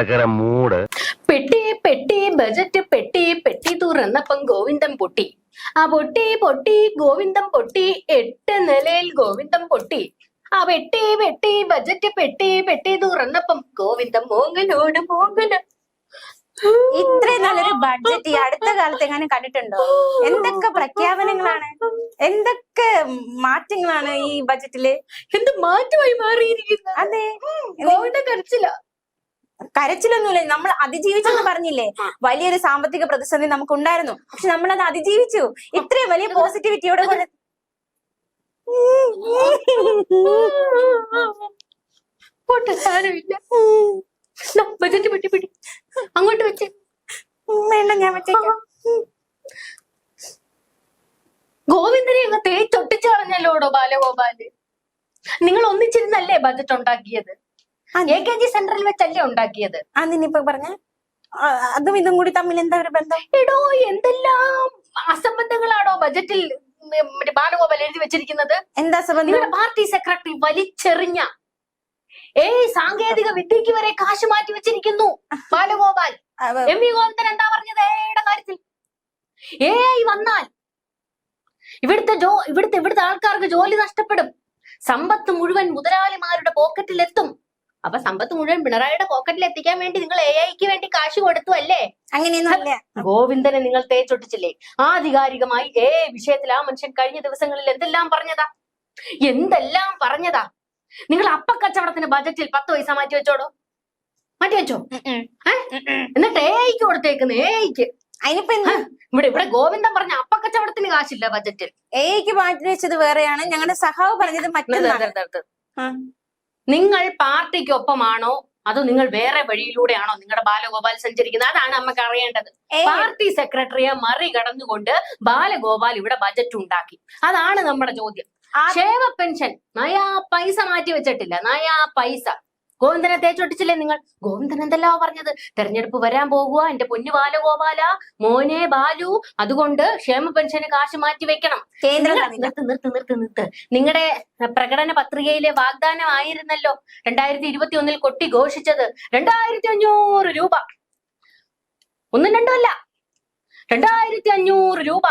ഭയങ്കര മൂഡ്. പെട്ടി പെട്ടി ബജറ്റ് പെട്ടി പെട്ടി തുറന്നപ്പം ഗോവിന്ദം പൊട്ടി. ആ പൊട്ടി പൊട്ടി ഗോവിന്ദം പൊട്ടി. 8 നിലയിൽ ഗോവിന്ദം പൊട്ടി. ആ പെട്ടി പെട്ടി ബജറ്റ് പെട്ടി പെട്ടി തുറന്നപ്പം ഗോവിന്ദം മോങ്ങനോട് മോങ്ങന. ഇത്രയും നല്ലൊരു ബഡ്ജറ്റ് ഈ അടുത്ത കാലത്ത് എങ്ങനെ കണ്ടിട്ടുണ്ടോ? എന്തൊക്കെ പ്രഖ്യാപനങ്ങളാണ്, എന്തൊക്കെ മാറ്റങ്ങളാണ് ഈ ബഡ്ജറ്റില്. എന്ത് മാറ്റമായി മാറിയിരിക്കുന്നത്. അതെ, ഗോവിന്ദം കരച്ചില്ല. കരച്ചിലൊന്നുമില്ല, നമ്മൾ അതിജീവിച്ചെന്ന് പറഞ്ഞില്ലേ. വലിയൊരു സാമ്പത്തിക പ്രതിസന്ധി നമുക്ക് ഉണ്ടായിരുന്നു, പക്ഷെ നമ്മൾ അത് അതിജീവിച്ചു. ഇത്രയും വലിയ പോസിറ്റിവിറ്റിയോടെ സാരമില്ല. ബജറ്റ് പെട്ടി പെട്ടി അങ്ങോട്ട് വെച്ച് വേണ്ട, ഞാൻ വെച്ചേക്കാം. ഗോവിന്ദനെ അങ്ങ് തേച്ചൊട്ടിച്ചു കളഞ്ഞല്ലോടോ ബാലഗോപാല്. നിങ്ങൾ ഒന്നിച്ചിരുന്നല്ലേ ബജറ്റ് ഉണ്ടാക്കിയത്? AKG സെന്ററിൽ വെച്ചല്ലേ ഉണ്ടാക്കിയത്? അതിനിപ്പോ പറഞ്ഞ അതും ഇതും കൂടി തമ്മിൽ എന്താ ഒരു ബന്ധം? എടോ, എന്തെല്ലാം അസംബന്ധങ്ങളാണോ ബജറ്റിൽ ബാലഗോപാൽ എഴുതി വെച്ചിരിക്കുന്നത്. എന്താ സംബന്ധം? നിങ്ങളുടെ പാർട്ടി സെക്രട്ടറി വലിച്ചെറിഞ്ഞ സാങ്കേതിക വിദ്യക്ക് വരെ കാശ് മാറ്റി വെച്ചിരിക്കുന്നു ബാലഗോപാൽ. MV ഗോവിന്ദൻ എന്താ പറഞ്ഞത് എയുടെ കാര്യത്തിൽ? AI വന്നാൽ ഇവിടുത്തെ ആൾക്കാർക്ക് ജോലി നഷ്ടപ്പെടും. സമ്പത്ത് മുഴുവൻ മുതലാളിമാരുടെ പോക്കറ്റിലെത്തും. അപ്പൊ സമ്പത്ത് മുഴുവൻ പിണറായിയുടെ പോക്കറ്റിൽ എത്തിക്കാൻ വേണ്ടി നിങ്ങൾ AIക്ക് വേണ്ടി കാശ് കൊടുത്തു അല്ലേ? അങ്ങനെയൊന്നുമല്ല. ഗോവിന്ദനെ നിങ്ങൾ തേച്ചൊട്ടിച്ചില്ലേ? ആധികാരികമായി AI വിഷയത്തിൽ ആ മനുഷ്യൻ കഴിഞ്ഞ ദിവസങ്ങളിൽ എന്തെല്ലാം പറഞ്ഞതാ. നിങ്ങൾ അപ്പക്കച്ചവടത്തിന് ബജറ്റിൽ 10 പൈസ മാറ്റി വെച്ചോടോ? മാറ്റി വെച്ചോ? എന്നിട്ട് AIക്ക് കൊടുത്തേക്കുന്നു. AIക്ക് അതിനിപ്പോ ഇവിടെ ഗോവിന്ദൻ പറഞ്ഞ അപ്പക്കച്ചവടത്തിന് കാശില്ല ബജറ്റിൽ. AIക്ക് മാറ്റി വെച്ചത് വേറെയാണ്, ഞങ്ങളുടെ സഹാവ് പറഞ്ഞത് മറ്റൊന്നാണ്. നിങ്ങൾ പാർട്ടിക്കൊപ്പമാണോ അതോ നിങ്ങൾ വേറെ വഴിയിലൂടെയാണോ നിങ്ങളുടെ ബാലഗോപാൽ സഞ്ചരിക്കുന്നത്? അതാണ് നമുക്ക് അറിയേണ്ടത്. പാർട്ടി സെക്രട്ടറിയെ മറികടന്നുകൊണ്ട് ബാലഗോപാൽ ഇവിടെ ബജറ്റ് ഉണ്ടാക്കി. അതാണ് നമ്മുടെ ചോദ്യം. ക്ഷേമ പെൻഷൻ നയാ പൈസ മാറ്റി വെച്ചിട്ടില്ല. നയാ പൈസ ഗോവിന്ദനെ തേച്ചൊട്ടിച്ചില്ലേ നിങ്ങൾ? ഗോവിന്ദൻ എന്തെല്ലാം പറഞ്ഞത്? തെരഞ്ഞെടുപ്പ് വരാൻ പോകുക എന്റെ പൊന്നു ബാലഗോപാല, മോനെ ബാലു, അതുകൊണ്ട് ക്ഷേമ പെൻഷന് കാശ് മാറ്റി വെക്കണം. നിർത്ത്. നിങ്ങളുടെ പ്രകടന പത്രികയിലെ വാഗ്ദാനം ആയിരുന്നല്ലോ 2021 കൊട്ടി ഘോഷിച്ചത് 2500 രൂപ. ഒന്നും രണ്ടും അല്ല, 2500 രൂപ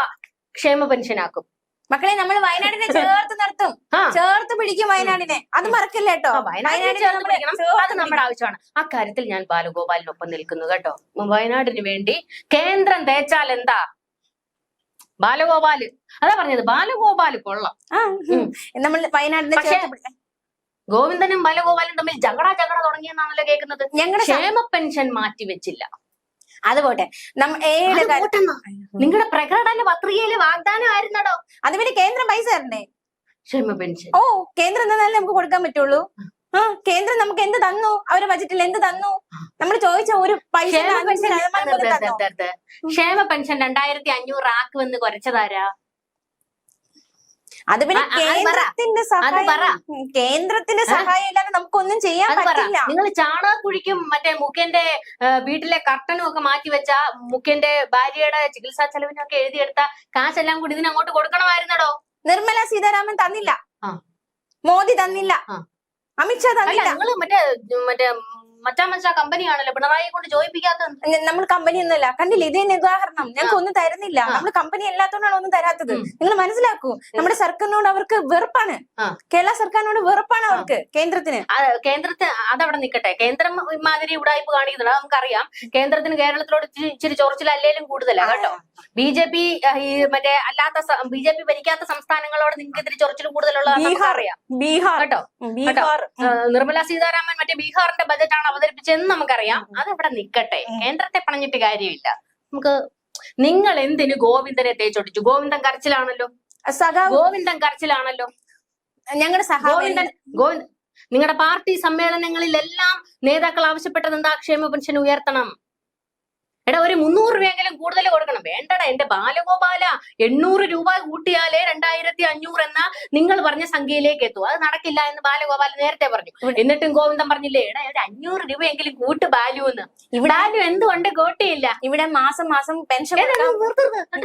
ക്ഷേമ പെൻഷനാക്കും. മക്കളെ, നമ്മൾ വയനാടിനെ ചേർത്ത് നിർത്തും, ചേർത്ത് പിടിക്കും വയനാടിനെ. അത് മറക്കില്ല കേട്ടോ. അത് നമ്മുടെ ആവശ്യമാണ്. അക്കാര്യത്തിൽ ഞാൻ ബാലഗോപാലിനൊപ്പം നിൽക്കുന്നു കേട്ടോ. വയനാടിന് വേണ്ടി കേന്ദ്രം തേച്ചാൽ എന്താ? ബാലഗോപാല് അതാ പറഞ്ഞത്. ബാലഗോപാല് കൊള്ളാം. നമ്മൾ വയനാടിനെ ഗോവിന്ദനും ബാലഗോപാലും തമ്മിൽ ജഗട തുടങ്ങിയെന്നാണല്ലോ കേൾക്കുന്നത്. ഞങ്ങളുടെ ക്ഷേമ പെൻഷൻ മാറ്റി വെച്ചില്ല. അത് പോട്ടെ, നിങ്ങളുടെ പ്രകടന പത്രികയിലെ വാഗ്ദാനം ആയിരുന്നടോ. അത് പിന്നെ കേന്ദ്രം പൈസ തരണ്ടേ? ക്ഷേമ പെൻഷൻ കേന്ദ്രം തന്നാലേ നമുക്ക് കൊടുക്കാൻ പറ്റുള്ളൂ. കേന്ദ്രം നമുക്ക് എന്ത് തന്നു? അവരുടെ ബജറ്റിൽ എന്ത് തന്നു? നമ്മൾ ചോദിച്ച ഒരു പൈസ. ക്ഷേമ പെൻഷൻ 2500 ആക്കുമെന്ന് കുറച്ചതാരാ? അത് പിന്നെ കേന്ദ്രത്തിന്റെ സഹായം ഇല്ലാതെ നമുക്കൊന്നും ചെയ്യാൻ പറ്റില്ല. നിങ്ങൾ ചാണകക്കുഴിക്കും മറ്റേ മുഖ്യന്റെ വീട്ടിലെ കർട്ടനും ഒക്കെ മാറ്റി വെച്ച മുഖ്യന്റെ ഭാര്യയുടെ ചികിത്സാ ചെലവിനൊക്കെ എഴുതിയെടുത്ത കാശെല്ലാം കൂടി ഇതിനങ്ങോട്ട് കൊടുക്കണമായിരുന്നടോ. നിർമ്മല സീതാരാമൻ തന്നില്ല, മോദി തന്നില്ല, അമിത്ഷാ തന്നില്ല. നിങ്ങള് മറ്റാ കമ്പനിയാണല്ലോ പിണറായിയെ കൊണ്ട് ചോദിപ്പിക്കാത്തത്. നമ്മൾ കമ്പനി ഒന്നുമല്ല, കണ്ടില്ല? ഇത് തന്നെ ഉദാഹരണം. ഞങ്ങൾക്ക് ഒന്നും തരുന്നില്ല. നമ്മൾ കമ്പനി അല്ലാത്തതുകൊണ്ടാണ് ഒന്നും തരാത്തത്. നിങ്ങൾ മനസ്സിലാക്കൂ, നമ്മുടെ സർക്കാരിനോട് അവർക്ക് വെറുപ്പാണ്. കേരള സർക്കാരിനോട് വെറുപ്പാണ് അവർക്ക്, കേന്ദ്രത്തിന്. അതവിടെ നിൽക്കട്ടെ. കേന്ദ്രം ഇമാതിരി ഉടായ്പ കാണിക്കുന്നുണ്ട്, നമുക്കറിയാം. കേന്ദ്രത്തിന് കേരളത്തിലോട് ഇച്ചിരി ചൊറിച്ചിലല്ലേലും കൂടുതലാണ് കേട്ടോ. BJP ഭരിക്കാത്ത സംസ്ഥാനങ്ങളോട് നിങ്ങൾക്ക് ഇത്തിരി ചൊറിച്ചിൽ കൂടുതലുള്ളതാണ് അറിയാം. ബീഹാർ കേട്ടോ. നിർമ്മല സീതാരാമൻ മറ്റേ ബീഹാറിന്റെ ബജറ്റാണ് അവതരിപ്പിച്ചെന്ന് നമുക്കറിയാം. അതവിടെ നിക്കട്ടെ, കേന്ദ്രത്തെ പണഞ്ഞിട്ട് കാര്യമില്ല. നമുക്ക് നിങ്ങൾ എന്തിന് ഗോവിന്ദനെ തേച്ചൊട്ടിച്ചു? ഗോവിന്ദൻ കരച്ചിലാണല്ലോ. ഞങ്ങളുടെ ഗോവിന്ദൻ നിങ്ങളുടെ പാർട്ടി സമ്മേളനങ്ങളിലെല്ലാം നേതാക്കൾ ആവശ്യപ്പെട്ടത് എന്താ? ക്ഷേമ പെൻഷൻ ഉയർത്തണം. എടാ, ഒരു 300 രൂപയെങ്കിലും കൂടുതൽ കൊടുക്കണം. വേണ്ടടാ എന്റെ ബാലഗോപാല, 800 രൂപ കൂട്ടിയാലേ 2500 എന്ന നിങ്ങൾ പറഞ്ഞ സംഖ്യയിലേക്ക് എത്തും. അത് നടക്കില്ല എന്ന് ബാലഗോപാൽ നേരത്തെ പറഞ്ഞു. എന്നിട്ടും ഗോവിന്ദൻ പറഞ്ഞില്ലേ, എടാ ഒരു 500 രൂപയെങ്കിലും കൂട്ട് ബാലു എന്ന്. ബാലു എന്തുകൊണ്ട് കൂട്ടിയില്ല? ഇവിടെ മാസം പെൻഷൻ.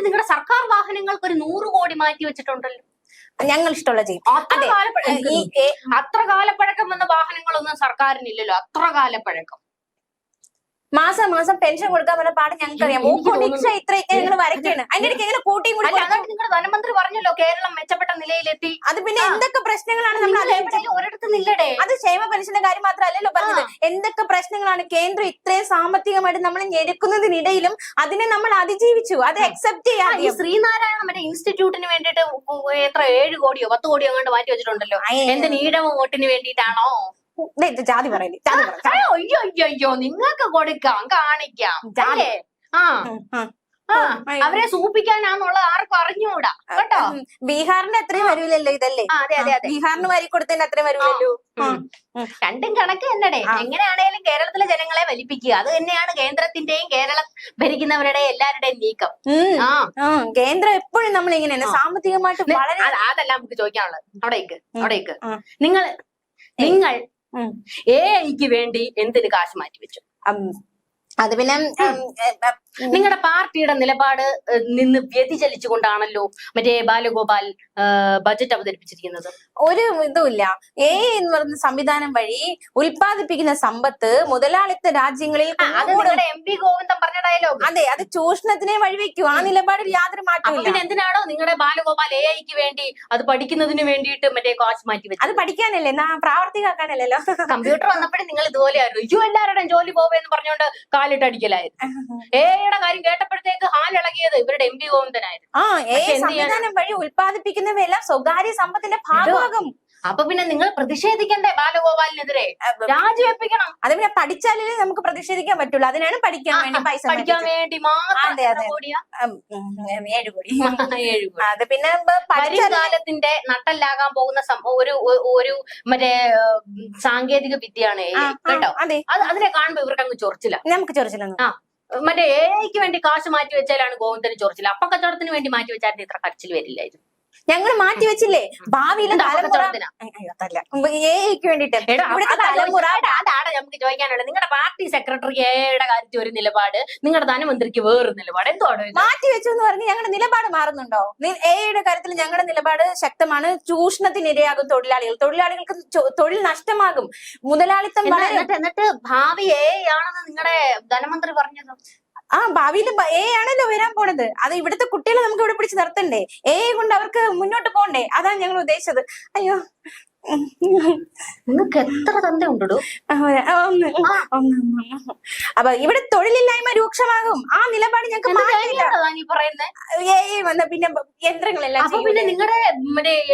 നിങ്ങളുടെ സർക്കാർ വാഹനങ്ങൾക്ക് ഒരു 100 കോടി മാറ്റി വെച്ചിട്ടുണ്ടല്ലോ. ഞങ്ങൾ ഇഷ്ടമുള്ള ചെയ്യും. അത്ര കാലപ്പഴക്കം വന്ന വാഹനങ്ങളൊന്നും സർക്കാരിനില്ലല്ലോ. അത്ര കാലപ്പഴക്കം മാസം മാസം പെൻഷൻ കൊടുക്കാൻ പറ്റുന്ന പാട് ഞങ്ങൾക്കറിയാം. ഇത്രയൊക്കെ ഞങ്ങൾ വരയ്ക്കാണ്. അതിന്റെ ഇടയ്ക്ക് എങ്ങനെ കൂട്ടിയും കൂടി നിങ്ങളുടെ ധനമന്ത്രി പറഞ്ഞല്ലോ കേരളം മെച്ചപ്പെട്ട നിലയിലെത്തി. അത് പിന്നെ എന്തൊക്കെ പ്രശ്നങ്ങളാണ് നമ്മൾ ഒരിടത്തും ഇല്ലടേ. അത് ക്ഷേമ പെൻഷന്റെ കാര്യം മാത്രമല്ലല്ലോ പറഞ്ഞത്. എന്തൊക്കെ പ്രശ്നങ്ങളാണ് കേന്ദ്രം ഇത്രയും സാമ്പത്തികമായിട്ട് നമ്മൾ ഞെരുക്കുന്നതിനിടയിലും അതിനെ നമ്മൾ അതിജീവിച്ചു. അത് അക്സെപ്റ്റ് ചെയ്യാം. ഈ ശ്രീനാരായണ മറ്റേ ഇൻസ്റ്റിറ്റ്യൂട്ടിന് വേണ്ടിയിട്ട് എത്ര 7 കോടിയോ 10 കോടിയോ അങ്ങോട്ട് മാറ്റി വെച്ചിട്ടുണ്ടല്ലോ. എന്തിന് ഈഴവ വോട്ടിന് വേണ്ടിയിട്ടാണോ? ജാതി പറയില്ലേ? അയ്യോ നിങ്ങൾക്ക് കൊടുക്കാം, കാണിക്കാം. അവരെ സൂപ്പിക്കാനാന്നുള്ളത് ആർക്കും അറിഞ്ഞുകൂടാ കേട്ടോ. ബീഹാറിന്റെ അത്രയും വരൂലല്ലോ ഇതല്ലേ? ബീഹാറിന് വരി കൊടുത്തതിന് അത്രയും വരൂലല്ലോ. രണ്ടും കണക്ക് തന്നെടേ. എങ്ങനെയാണേലും കേരളത്തിലെ ജനങ്ങളെ വലിപ്പിക്കുക, അത് തന്നെയാണ് കേന്ദ്രത്തിന്റെയും കേരളം ഭരിക്കുന്നവരുടെ എല്ലാവരുടെയും നീക്കം. കേന്ദ്രം എപ്പോഴും നമ്മൾ ഇങ്ങനെയാണ് സാമ്പത്തികമായിട്ട് വളരെ. അതല്ല നമുക്ക് ചോദിക്കാനുള്ളത്. അവിടേക്ക് നിങ്ങൾ എഐക്ക് വേണ്ടി എന്തിന് കാശ് മാറ്റിവെച്ചു? അത് പിന്നെ നിങ്ങളുടെ പാർട്ടിയുടെ നിലപാട് നിന്ന് വ്യതിചലിച്ചുകൊണ്ടാണല്ലോ മറ്റേ ബാലഗോപാൽ ബജറ്റ് അവതരിപ്പിച്ചിരിക്കുന്നത്. ഒരു ഇതുമില്ല. എന്ന് പറയുന്ന സംവിധാനം വഴി ഉൽപ്പാദിപ്പിക്കുന്ന സമ്പത്ത് മുതലാളിത്ത രാജ്യങ്ങളിൽ MP ഗോവിന്ദൻ പറഞ്ഞ ഡയലോഗ്. അതെ, അത് ചൂഷണത്തിനെ വഴിവെക്കും. ആ നിലപാടിൽ യാതൊരു മാറ്റവും. പിന്നെ എന്തിനാണോ നിങ്ങളുടെ ബാലഗോപാൽ എഐക്ക് വേണ്ടി അത് പഠിക്കുന്നതിന് വേണ്ടിയിട്ട് മറ്റേ കാശ് മാറ്റി വെച്ചത്? അത് പഠിക്കാനല്ലേ, പ്രാവർത്തികമാക്കാനല്ലല്ലോ. കമ്പ്യൂട്ടർ വന്നപ്പോഴും നിങ്ങൾ ഇതുപോലെ ആയിരുന്നു. എല്ലാവരുടെയും ജോലി പോവെന്ന് പറഞ്ഞുകൊണ്ട് കാലിട്ടടിക്കലായിരുന്നു. എയുടെ കാര്യം കേട്ടപ്പോഴത്തേക്ക് ഹാലിളകിയത് ഇവരുടെ MP ഗോവിന്ദനായിരുന്നു. സംവിധാനം വഴി ഉൽപ്പാദിപ്പിക്കുന്നവയെല്ലാം സ്വകാര്യ സമ്പത്തിന്റെ ഭാഗമാകും. അപ്പൊ പിന്നെ നിങ്ങൾ പ്രതിഷേധിക്കണ്ടേ ബാലഗോപാലിനെതിരെ? രാജിവെപ്പിക്കണം. അത് പിന്നെ പഠിച്ചാലേ നമുക്ക് പ്രതിഷേധിക്കാൻ പറ്റുള്ളൂ. അതിനാണ് പഠിക്കാൻ വേണ്ടി പൈസ പഠിക്കാൻ വേണ്ടി മാത്രം 7 കോടി. അത് പിന്നെ കാലത്തിന്റെ നട്ടല്ലാകാൻ പോകുന്ന ഒരു മറ്റേ സാങ്കേതിക വിദ്യയാണ് കേട്ടോ. അതിനെ കാണുമ്പോ ഇവർക്ക് അങ്ങ് ചൊറിച്ചില്ല. നമുക്ക് ചൊറിച്ചില്ല. മറ്റേ എഐക്ക് വേണ്ടി കാശ് മാറ്റി വെച്ചാലാണ് ഗോവിന്ദന് ചൊറിച്ചില്ല. അപ്പൊ കച്ചവടത്തിന് വേണ്ടി മാറ്റി വെച്ചാൽ ഇത്ര കരച്ചിൽ വരില്ലായിരുന്നു. ഞങ്ങൾ മാറ്റി വെച്ചില്ലേ ഭാവിയിലെ വേണ്ടിട്ട്. അതാണ് നമുക്ക് ചോദിക്കാനുള്ളത്. നിങ്ങളുടെ പാർട്ടി സെക്രട്ടറിക്ക് എയുടെ കാര്യത്തിൽ ഒരു നിലപാട്, നിങ്ങളുടെ ധനമന്ത്രിക്ക് വേറൊരു നിലപാട്. എന്തോടോ മാറ്റി വെച്ചു എന്ന് പറഞ്ഞ് ഞങ്ങളുടെ നിലപാട് മാറുന്നുണ്ടോ? എയുടെ കാര്യത്തിൽ ഞങ്ങളുടെ നിലപാട് ശക്തമാണ്. ചൂഷണത്തിനിരയാകും തൊഴിലാളികൾക്ക് തൊഴിൽ നഷ്ടമാകും, മുതലാളിത്തം. എന്നിട്ട് ഭാവി എ ആണെന്ന് നിങ്ങളുടെ ധനമന്ത്രി പറഞ്ഞത്. ഭാവിയിൽ ആണല്ലോ വരാൻ പോണത്. അത് ഇവിടുത്തെ കുട്ടികളെ നമുക്ക് ഇവിടെ പിടിച്ച് നിർത്തണ്ടേ? കൊണ്ട് അവർക്ക് മുന്നോട്ട് പോണ്ടേ? അതാണ് ഞങ്ങൾ ഉദ്ദേശിച്ചത്. അയ്യോ, നിങ്ങൾക്ക് എത്ര തന്ത ഉണ്ടോ? അപ്പൊ ഇവിടെ തൊഴിലില്ലായ്മ രൂക്ഷമാകും. ആ നിലപാട് ഞങ്ങൾക്ക് വന്ന പിന്നെ യന്ത്രങ്ങളെല്ലാം. പിന്നെ നിങ്ങളുടെ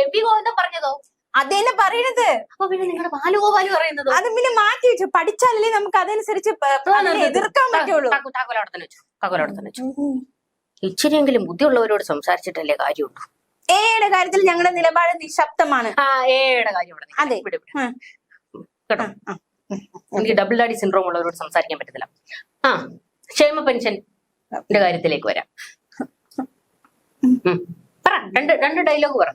MP ഗോവിന്ദൻ പറഞ്ഞതോ? അതന്നെ പറയണത്. അപ്പൊ പിന്നെ നിങ്ങളുടെ ബാലഗോപാൽ പറയുന്നത് അത് പിന്നെ മാറ്റി വെച്ചു. പഠിച്ചാലല്ലേ നമുക്ക് അതനുസരിച്ച് എതിർക്കാൻ പറ്റുള്ളൂ. ഇച്ചിരിയെങ്കിലും ബുദ്ധിയുള്ളവരോട് സംസാരിച്ചിട്ടല്ലേ കാര്യമുള്ളൂ. എയുടെ കാര്യത്തിൽ ഞങ്ങളുടെ നിലപാട് നിശബ്ദമാണ്. എയുടെ കാര്യം അതെ കേട്ടോ. എനിക്ക് ഡബിൾ ഡാഡി സിൻഡ്രോം ഉള്ളവരോട് സംസാരിക്കാൻ പറ്റത്തില്ല. ക്ഷേമ പെൻഷന്റെ കാര്യത്തിലേക്ക് വരാം. രണ്ട് ഡയലോഗ് പറ.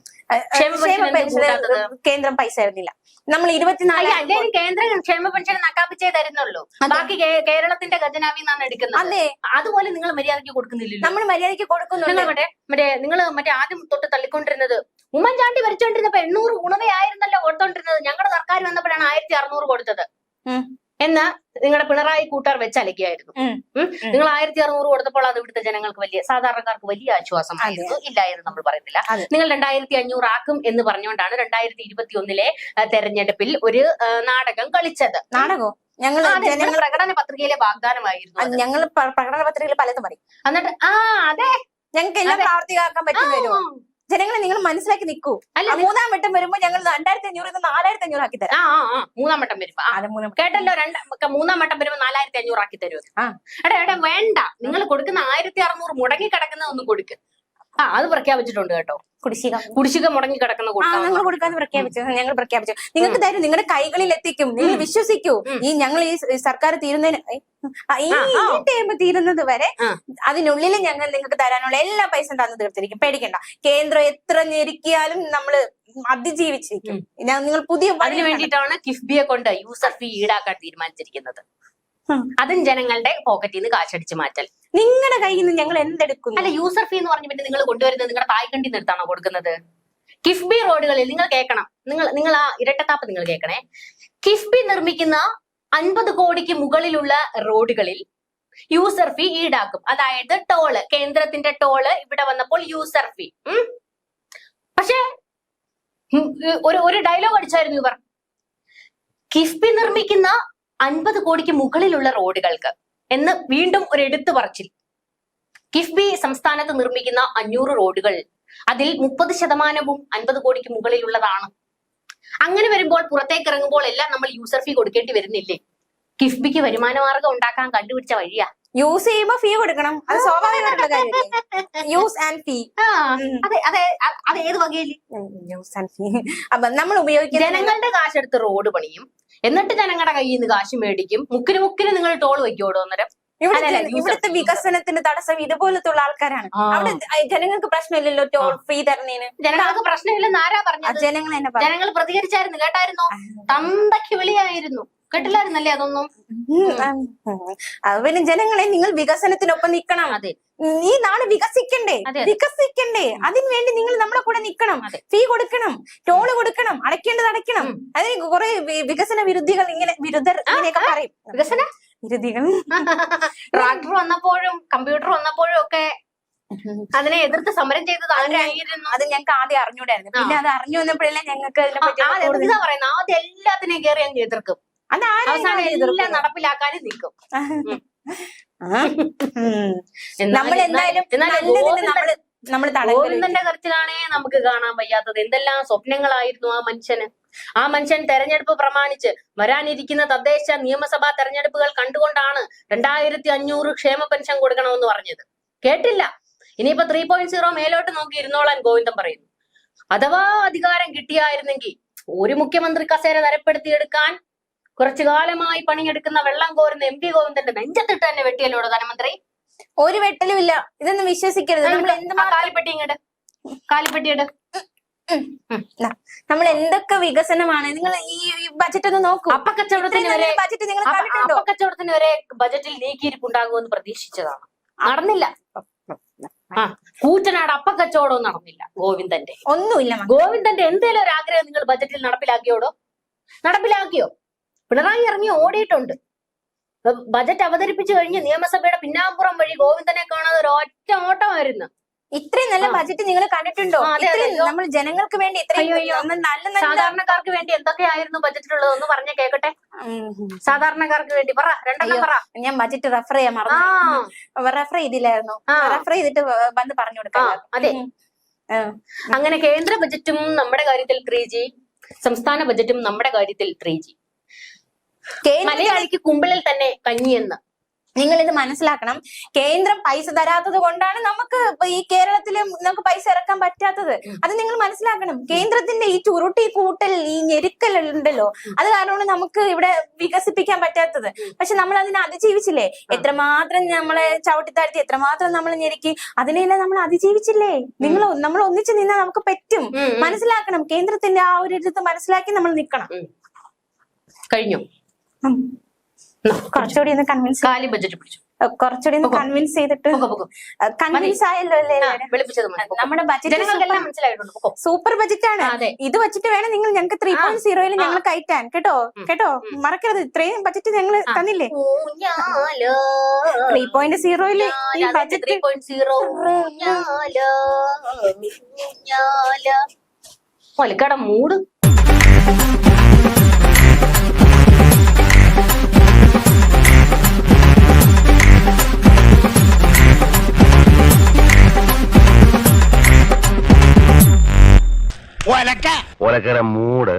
കേന്ദ്രം പൈസ തരുന്നില്ല. നമ്മൾ 24 കേന്ദ്രം ക്ഷേമ പെൻഷൻ നക്കാപ്പിച്ചേ തരുന്നുള്ളൂ. ബാക്കി കേരളത്തിന്റെ ഖജനാവിൽ നിന്നാണ് എടുക്കുന്നത്. അതെ, അതുപോലെ നിങ്ങൾ മര്യാദയ്ക്ക് കൊടുക്കുന്നില്ല. നമ്മൾ മര്യാദയ്ക്ക് കൊടുക്കുന്നുണ്ട്. നിങ്ങൾ ആദ്യം തൊട്ട് തള്ളിക്കൊണ്ടിരുന്നത് ഉമ്മൻചാണ്ടി ഭരിച്ചോണ്ടിരുന്നപ്പോ 800 ഗുണവയായിരുന്നല്ലോ കൊടുത്തോണ്ടിരുന്നത്. ഞങ്ങളുടെ സർക്കാർ വന്നപ്പോഴാണ് 1600 കൊടുത്തത് എന്ന് നിങ്ങളുടെ പിണറായി കൂട്ടാർ വെച്ചലക്കിയായിരുന്നു. നിങ്ങൾ 1600 കൊടുത്തപ്പോൾ അത് ഇവിടുത്തെ ജനങ്ങൾക്ക് സാധാരണക്കാർക്ക് വലിയ ആശ്വാസമായിരുന്നു. ഇല്ല എന്ന് നമ്മൾ പറയുന്നില്ല. നിങ്ങൾ 2500 ആക്കും എന്ന് പറഞ്ഞുകൊണ്ടാണ് 2021 തെരഞ്ഞെടുപ്പിൽ ഒരു നാടകം കളിച്ചത്. നാടകോ? ഞങ്ങൾ പ്രകടന പത്രികയിലെ വാഗ്ദാനമായിരുന്നു. ഞങ്ങൾ പ്രകടന പത്രികയിൽ പലതും പറയും. എന്നിട്ട് അതെ, ഞങ്ങൾക്ക് എല്ലാം പ്രാവർത്തികമാക്കാൻ പറ്റുമല്ലോ. ജനങ്ങളെ നിങ്ങൾ മനസ്സിലാക്കി നിൽക്കൂ. അല്ല, 3ാം വട്ടം വരുമ്പോ ഞങ്ങൾ 2500 4500 ആക്കി തരാം. 3ാം വട്ടം വരുമ്പോ കേട്ടല്ലോ. 3ാം വട്ടം വരുമ്പോ 4500 ആക്കി തരുമോ? എടാ വേണ്ട, നിങ്ങൾ കൊടുക്കുന്ന 1600 മുടങ്ങി കിടക്കുന്ന ഒന്ന് കൊടുക്ക്. അത് പ്രഖ്യാപിച്ചിട്ടുണ്ട് കേട്ടോ. കുടിശ്ശിക മുടങ്ങി കിടക്കുന്ന ഞങ്ങൾ കൊടുക്കാതെ ഞങ്ങൾ പ്രഖ്യാപിച്ചു. നിങ്ങൾക്ക് തരും, നിങ്ങളുടെ കൈകളിൽ എത്തിക്കും. നിങ്ങൾ വിശ്വസിക്കൂ. ഞങ്ങൾ ഈ സർക്കാർ തീരുന്നത് വരെ അതിനുള്ളിൽ ഞങ്ങൾ നിങ്ങൾക്ക് തരാനുള്ള എല്ലാ പൈസ തന്നു തീർത്തിരിക്കും. പേടിക്കണ്ട. കേന്ദ്രം എത്ര ഞെരുക്കിയാലും നമ്മള് അതിജീവിച്ചിരിക്കും. നിങ്ങൾ പുതിയ അതിനു വേണ്ടിയിട്ടാണ് കിഫ്ബിയെ കൊണ്ട് യൂസർ ഫീ ഈടാക്കാൻ തീരുമാനിച്ചിരിക്കുന്നത്. അതും ജനങ്ങളുടെ പോക്കറ്റിൽ നിന്ന് കാശടിച്ച് മാറ്റൽ. നിങ്ങളുടെ കയ്യിൽ നിന്ന് ഞങ്ങൾ എന്തെടുക്കും? അല്ല, യൂസർ ഫീ എന്ന് പറഞ്ഞ പിന്നെ നിങ്ങൾ കൊണ്ടുവരുന്നത് നിങ്ങളുടെ തായ്ക്കണ്ടി നിർത്താണ് കൊടുക്കുന്നത്. കിഫ്ബി റോഡുകളിൽ നിങ്ങൾ കേൾക്കണം, നിങ്ങൾ ആ ഇരട്ടത്താപ്പ് നിങ്ങൾ കേൾക്കണേ. കിഫ്ബി നിർമ്മിക്കുന്ന 50 കോടിക്ക് മുകളിലുള്ള റോഡുകളിൽ യൂസർ ഫീ ഈടാക്കും. അതായത് ടോള്, കേന്ദ്രത്തിന്റെ ടോള് ഇവിടെ വന്നപ്പോൾ യൂസർ ഫീ. പക്ഷെ ഒരു ഡയലോഗ് അടിച്ചായിരുന്നു ഇവർ. കിഫ്ബി നിർമ്മിക്കുന്ന 50 കോടിക്ക് മുകളിലുള്ള റോഡുകൾക്ക് എന്ന് വീണ്ടും ഒരു എടുത്തു പറച്ചിൽ. കിഫ്ബി സംസ്ഥാനത്ത് നിർമ്മിക്കുന്ന 500 റോഡുകൾ അതിൽ 30% 50 കോടിക്ക് മുകളിലുള്ളതാണ്. അങ്ങനെ വരുമ്പോൾ പുറത്തേക്ക് ഇറങ്ങുമ്പോൾ എല്ലാം നമ്മൾ യൂസർ ഫീ കൊടുക്കേണ്ടി വരുന്നില്ലേ? കിഫ്ബിക്ക് വരുമാന മാർഗം ഉണ്ടാക്കാൻ കണ്ടുപിടിച്ച വഴിയാ. യൂസ് ചെയ്യുമ്പോ ഫീ കൊടുക്കണം, അത് സ്വാഭാവികമായിട്ടുള്ള കാര്യമല്ലേ. യൂസ് ആൻഡ് ഫീ. അത് ഏത് വകയില്? യൂസ് ആൻഡ് ഫീ. അപ്പൊ നമ്മൾ ഉപയോഗിക്കുന്ന ജനങ്ങളുടെ കാശെടുത്ത് റോഡ് പണിയും, എന്നിട്ട് ജനങ്ങളുടെ കയ്യിൽ നിന്ന് കാശ് മേടിക്കും. മുക്കിന് നിങ്ങൾ ടോൾ വയ്ക്കോടോ അന്നേരം? ഇവിടുത്തെ വികസനത്തിന് തടസ്സം ഇതുപോലത്തെ ആൾക്കാരാണ്. അവിടെ ജനങ്ങൾക്ക് പ്രശ്നമില്ലല്ലോ ടോൾ ഫീ തരുന്നതിന്. ജനങ്ങൾക്ക് പ്രശ്നമില്ലെന്ന് ആരാ പറഞ്ഞത്? ജനങ്ങൾ തന്നെ ജനങ്ങൾ പ്രതികരിച്ചായിരുന്നു, കേട്ടായിരുന്നോ? തന്തയ്ക്ക് വിളിയായിരുന്നു, കേട്ടില്ലായിരുന്നല്ലേ അതൊന്നും? പിന്നെ ജനങ്ങളെ നിങ്ങൾ വികസനത്തിനൊപ്പം നിക്കണം. അതെ, ഈ നാട് വികസിക്കണ്ടേ, അതിനു വേണ്ടി നിങ്ങൾ നമ്മുടെ കൂടെ നിക്കണം. ഫീ കൊടുക്കണം, ടോള് കൊടുക്കണം, അടയ്ക്കേണ്ടത് അടയ്ക്കണം. അതിന് കുറെ വികസന വിരുദ്ധികൾ ഇങ്ങനെയൊക്കെ പറയും. വികസന വിരുദ്ധികൾ ട്രാക്ടർ വന്നപ്പോഴും കമ്പ്യൂട്ടർ വന്നപ്പോഴും ഒക്കെ അതിനെ എതിർത്ത് സമരം ചെയ്തത് ആരായിരുന്നു? അത് ഞങ്ങൾക്ക് ആദ്യം അറിഞ്ഞൂടായിരുന്നു. പിന്നെ അത് അറിഞ്ഞു വന്നപ്പോഴല്ലേ ഞങ്ങൾക്ക് എന്താ പറയുന്നത്, ആദ്യം എല്ലാത്തിനെയും കയറി അങ്ങ് എതിർക്കും, അവസാനം എല്ലാം നടപ്പിലാക്കാനും നിൽക്കും. നമ്മൾ എന്തായാലും ഗോവിന്ദന്റെ കരച്ചിലാണേ നമുക്ക് കാണാൻ വയ്യാത്തത്. എന്തെല്ലാം സ്വപ്നങ്ങളായിരുന്നു ആ മനുഷ്യൻ തെരഞ്ഞെടുപ്പ് പ്രമാണിച്ച് വരാനിരിക്കുന്ന തദ്ദേശ നിയമസഭാ തെരഞ്ഞെടുപ്പുകൾ കണ്ടുകൊണ്ടാണ് 2500 ക്ഷേമ പെൻഷൻ കൊടുക്കണമെന്ന് പറഞ്ഞത്. കേട്ടില്ല. ഇനിയിപ്പോ 3.0 മേലോട്ട് നോക്കി ഇരുന്നോളാൻ ഗോവിന്ദൻ പറയുന്നു. അഥവാ അധികാരം കിട്ടിയായിരുന്നെങ്കിൽ ഒരു മുഖ്യമന്ത്രി കസേര തരപ്പെടുത്തിയെടുക്കാൻ കുറച്ചു കാലമായി പണിയെടുക്കുന്ന വെള്ളം കോരുന്ന MP ഗോവിന്ദന്റെ നെഞ്ചത്തിട്ട് തന്നെ വെട്ടിയല്ലോടോ ധനമന്ത്രി. ഒരു വെട്ടലും ഇല്ല, ഇതൊന്നും വിശ്വസിക്കരുത്. കാലിപ്പെട്ടിയുടെ നമ്മൾ എന്തൊക്കെ വികസനമാണ്. നിങ്ങൾ ഈ ബജറ്റ് ഒന്ന് നോക്കൂ. അപ്പക്കച്ചവടത്തിന് വരെ ബജറ്റിൽ നീക്കിയിരിപ്പുണ്ടാകുമെന്ന് പ്രതീക്ഷിച്ചതാണ്, നടന്നില്ല. കൂറ്റനാട് അപ്പക്കച്ചവടവും നടന്നില്ല ഗോവിന്ദന്റെ. ഒന്നുമില്ല. ഗോവിന്ദന്റെ എന്തേലും ഒരു ആഗ്രഹം നിങ്ങൾ ബജറ്റിൽ നടപ്പിലാക്കിയോ? പിണറായി ഇറങ്ങി ഓടിയിട്ടുണ്ട്. ബജറ്റ് അവതരിപ്പിച്ചു കഴിഞ്ഞ് നിയമസഭയുടെ പിന്നാമ്പുറം വഴി ഗോവിന്ദനെ കാണാതെ ഒരു ഒറ്റ ഓട്ടമായിരുന്നു. ഇത്രയും നല്ല ബജറ്റ് നിങ്ങൾ കണ്ടിട്ടുണ്ടോ? നമ്മൾ ജനങ്ങൾക്ക് വേണ്ടി ഇത്രയും നല്ല സാധാരണക്കാർക്ക് വേണ്ടി എന്തൊക്കെയായിരുന്നു ബജറ്റിലുള്ളത് ഒന്ന് പറഞ്ഞേ കേക്കട്ടെ. സാധാരണക്കാർക്ക് വേണ്ടി പറ. ഞാൻ ബജറ്റ് റെഫർ ചെയ്യാൻ മറന്നു. റെഫർ ചെയ്തില്ലായിരുന്നു. റെഫർ ചെയ്തിട്ട് വന്ന് പറഞ്ഞു കൊടുക്കാം. അതെ, അങ്ങനെ കേന്ദ്ര ബജറ്റും നമ്മുടെ കാര്യത്തിൽ 3G, സംസ്ഥാന ബജറ്റും നമ്മുടെ കാര്യത്തിൽ 3G. മലയാളിക്ക് കുമ്പിളിൽ തന്നെ കഞ്ഞിയെന്ന് നിങ്ങൾ ഇത് മനസ്സിലാക്കണം. കേന്ദ്രം പൈസ തരാത്തത് കൊണ്ടാണ് നമുക്ക് ഈ കേരളത്തിലും നമുക്ക് പൈസ ഇറക്കാൻ പറ്റാത്തത്. അത് നിങ്ങൾ മനസ്സിലാക്കണം. കേന്ദ്രത്തിന്റെ ഈ ചുരുട്ടി കൂട്ടൽ, ഈ ഞെരുക്കൽ ഉണ്ടല്ലോ, അത് കാരണമാണ് നമുക്ക് ഇവിടെ വികസിപ്പിക്കാൻ പറ്റാത്തത്. പക്ഷെ നമ്മൾ അതിനെ അതിജീവിച്ചില്ലേ? എത്രമാത്രം നമ്മളെ ചവിട്ടിത്താഴ്ത്തി, എത്രമാത്രം നമ്മൾ ഞെരുക്കി, അതിനെല്ലാം നമ്മൾ അതിജീവിച്ചില്ലേ? നമ്മൾ ഒന്നിച്ചു നിന്നാൽ നമുക്ക് പറ്റും. മനസ്സിലാക്കണം. കേന്ദ്രത്തിന്റെ ആ ഒരു ഇത് മനസ്സിലാക്കി നമ്മൾ നിൽക്കണം. കഴിഞ്ഞു. കുറച്ചുകൂടി ഒന്ന് കൺവിൻസ്, കുറച്ചുകൂടി ഒന്ന് കൺവിൻസ് ചെയ്തിട്ട് കൺവിൻസ് ആയല്ലോ അല്ലേ? നമ്മുടെ ബജറ്റ് സൂപ്പർ ബജറ്റ് ആണ്. ഇത് വെച്ചിട്ട് വേണം നിങ്ങൾ ഞങ്ങൾക്ക് 3.0 ഞങ്ങൾ കയറ്റാൻ. കേട്ടോ മറക്കരുത്. ഇത്രയും ബജറ്റ് ഞങ്ങൾ തന്നില്ലേ? 3.0 ഈ ബജറ്റ് മൂട്. ഒലക്കര മൂട്.